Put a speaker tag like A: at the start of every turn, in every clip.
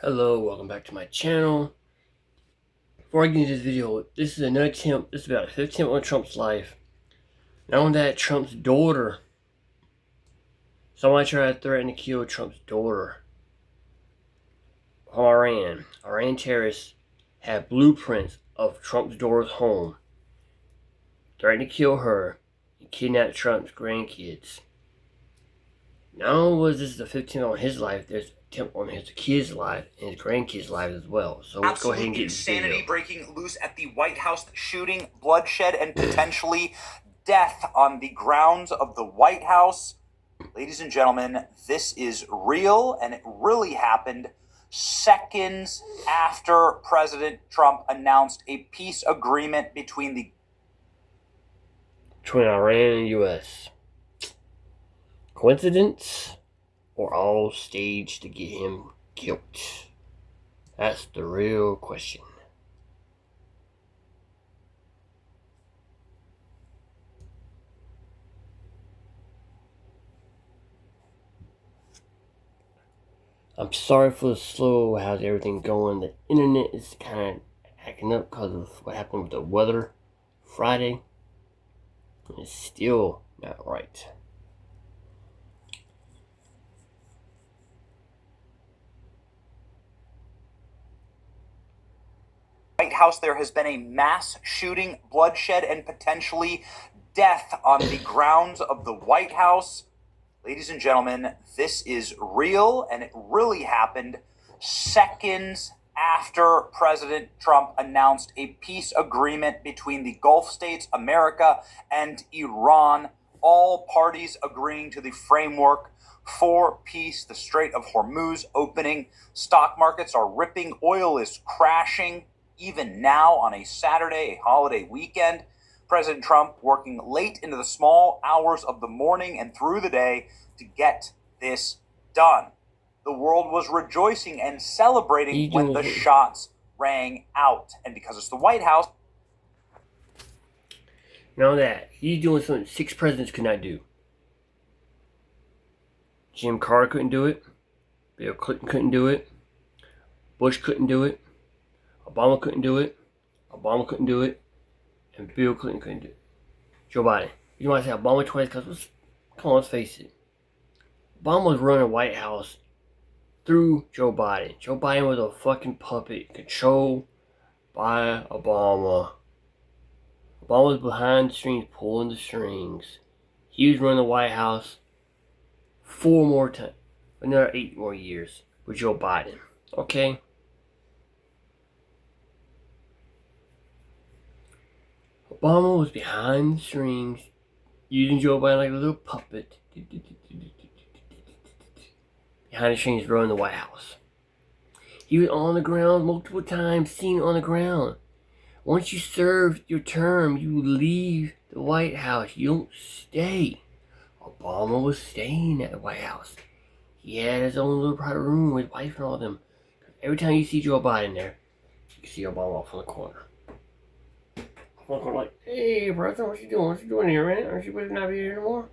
A: Hello, welcome back to my channel. Before I get into this video, this is another attempt, this is about a fifth attempt on Trump's life. Not only that, Trump's daughter. Somebody tried to threaten to kill Trump's daughter. From Iran. Iran terrorists had blueprints of Trump's daughter's home. Threatened to kill her and kidnap Trump's grandkids. Not only was this the 15th on his life, there's an attempt on his kid's life and his grandkids' lives as well. So let's go ahead and get
B: insanity
A: this video.
B: Breaking loose at the White House, shooting, bloodshed, and potentially death on the grounds of the White House. Ladies and gentlemen, this is real, and it really happened seconds after President Trump announced a peace agreement between
A: Iran and U.S. Coincidence or all staged to get him killed? That's the real question. I'm sorry for the slow, how's everything going? The internet is kind of acting up because of what happened with the weather Friday. It's still not right.
B: White House, there has been a mass shooting, bloodshed, and potentially death on the grounds of the White House. Ladies and gentlemen, this is real, and it really happened seconds after President Trump announced a peace agreement between the Gulf states, America, and Iran, all parties agreeing to the framework for peace. The Strait of Hormuz opening, stock markets are ripping, oil is crashing, even now on a Saturday, a holiday weekend. President Trump working late into the small hours of the morning and through the day to get this done. The world was rejoicing and celebrating when the shots rang out. And because it's the White House.
A: Know that he's doing something 6 presidents could not do. Jim Carter couldn't do it. Bill Clinton couldn't do it. Bush couldn't do it. Obama couldn't do it. Obama couldn't do it. And Bill Clinton couldn't do it. Joe Biden. You know why I say Obama twice? Because, come on, let's face it. Obama was running the White House through Joe Biden. Joe Biden was a fucking puppet controlled by Obama. Obama was behind the strings, pulling the strings. He was running the White House 4 more times. Another 8 more years with Joe Biden. Okay? Obama was behind the strings, using Joe Biden like a little puppet. Behind the strings, running the White House. He was on the ground multiple times, seen on the ground. Once you serve your term, you leave the White House. You don't stay. Obama was staying at the White House. He had his own little private room with his wife and all of them. Every time you see Joe Biden there, you can see Obama off in the corner. Like, hey, President, what you doing? What you doing here, man? Aren't you supposed to not be here anymore?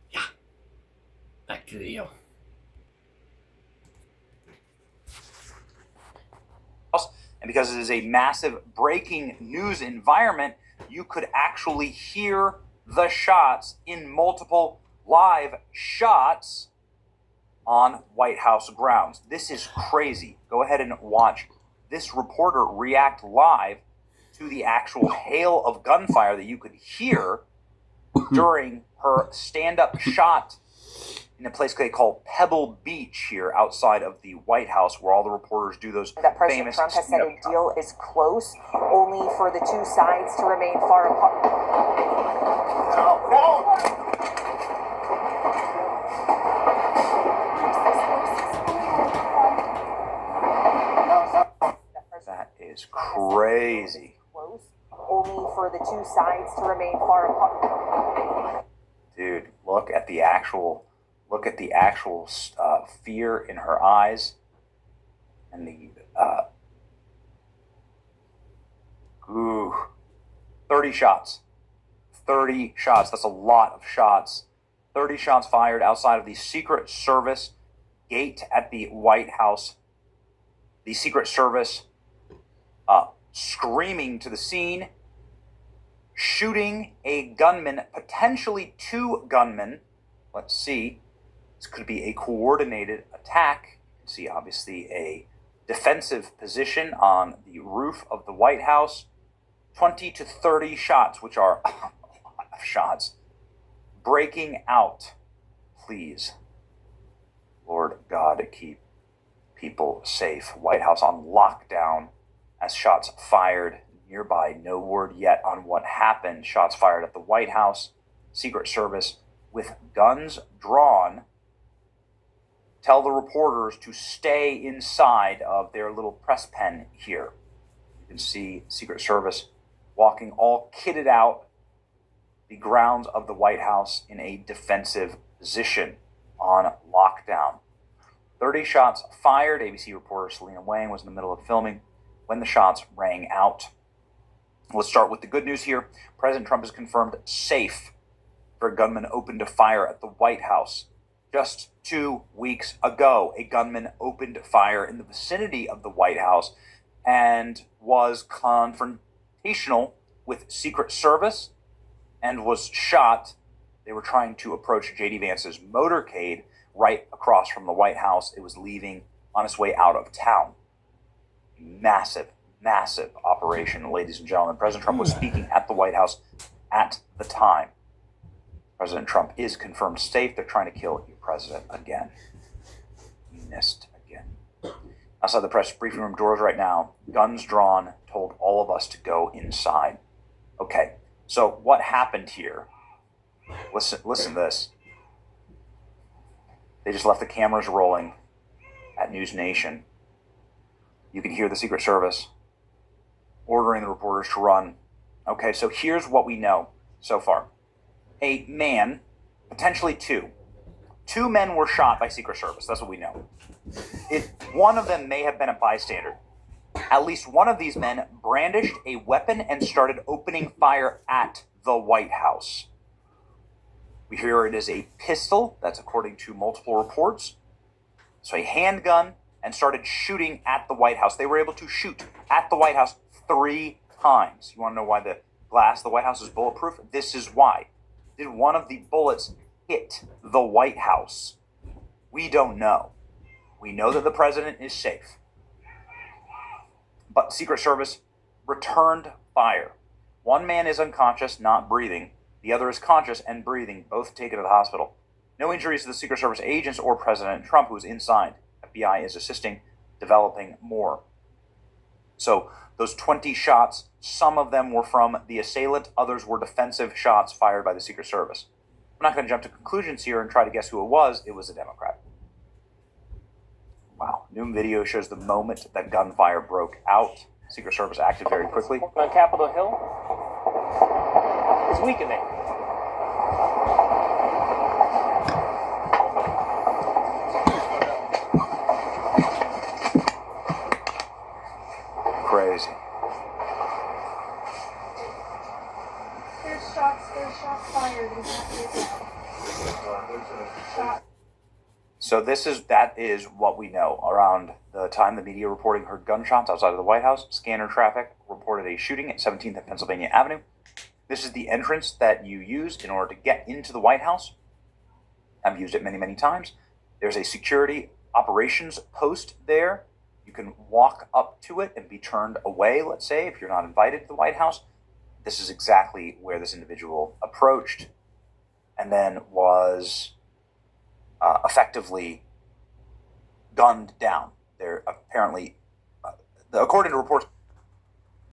A: Yeah. Back to the video.
B: And because it is a massive breaking news environment, you could actually hear the shots in multiple live shots on White House grounds. This is crazy. Go ahead and watch this reporter react live to the actual hail of gunfire that you could hear during her stand-up shot in a place they call Pebble Beach here outside of the White House, where all the reporters do those
C: that President Trump has said a deal is close, only for the two sides to remain far apart.
B: No. That is crazy.
C: Close, only for the two sides to remain far apart.
B: Dude, look at the actual fear in her eyes, and the 30 shots. 30 shots. That's a lot of shots. 30 shots fired outside of the Secret Service gate at the White House. The Secret Service screaming to the scene, shooting a gunman, potentially 2 gunmen. Let's see. This could be a coordinated attack. You can see, obviously, a defensive position on the roof of the White House. 20 to 30 shots, which are a lot of shots, breaking out. Please, Lord God, keep people safe. White House on lockdown as shots fired nearby. No word yet on what happened. Shots fired at the White House. Secret Service with guns drawn tell the reporters to stay inside of their little press pen here. You can see Secret Service walking all kitted out the grounds of the White House in a defensive position on lockdown. 30 shots fired. ABC reporter Selena Wang was in the middle of filming when the shots rang out. Let's start with the good news here. President Trump is confirmed safe after a gunman opened a fire at the White House. Just 2 weeks ago, a gunman opened fire in the vicinity of the White House and was confrontational with Secret Service and was shot. They were trying to approach J.D. Vance's motorcade right across from the White House. It was leaving on its way out of town. Massive, massive operation, ladies and gentlemen. President Trump was speaking at the White House at the time. President Trump is confirmed safe. They're trying to kill your president again. Missed again. Outside the press briefing room doors right now, guns drawn, told all of us to go inside. Okay, so what happened here? Listen to this. They just left the cameras rolling at News Nation. You can hear the Secret Service ordering the reporters to run. Okay, so here's what we know so far. A man, potentially 2 men were shot by Secret Service. That's what we know. One of them may have been a bystander. At least one of these men brandished a weapon and started opening fire at the White House. We hear it is a pistol. That's according to multiple reports. So a handgun, and started shooting at the White House. They were able to shoot at the White House 3 times. You want to know why the glass of the White House is bulletproof? This is why. Did one of the bullets hit the White House? We don't know. We know that the president is safe. But Secret Service returned fire. One man is unconscious, not breathing. The other is conscious and breathing, both taken to the hospital. No injuries to the Secret Service agents or President Trump, who is inside. FBI is assisting, developing more. So those 20 shots, some of them were from the assailant, others were defensive shots fired by the Secret Service. I'm not going to jump to conclusions here and try to guess who it was. It was a Democrat. Wow. New video shows the moment that gunfire broke out. Secret Service acted very quickly.
D: On Capitol Hill is weakening.
B: Crazy.
E: There's shots fired.
B: So that is what we know. Around the time the media reporting heard gunshots outside of the White House, scanner traffic reported a shooting at 17th and Pennsylvania Avenue. This is the entrance that you use in order to get into the White House. I've used it many, many times. There's a security operations post there. You can walk up to it and be turned away, let's say, if you're not invited to the White House. This is exactly where this individual approached and then was effectively gunned down. They're apparently, according to reports,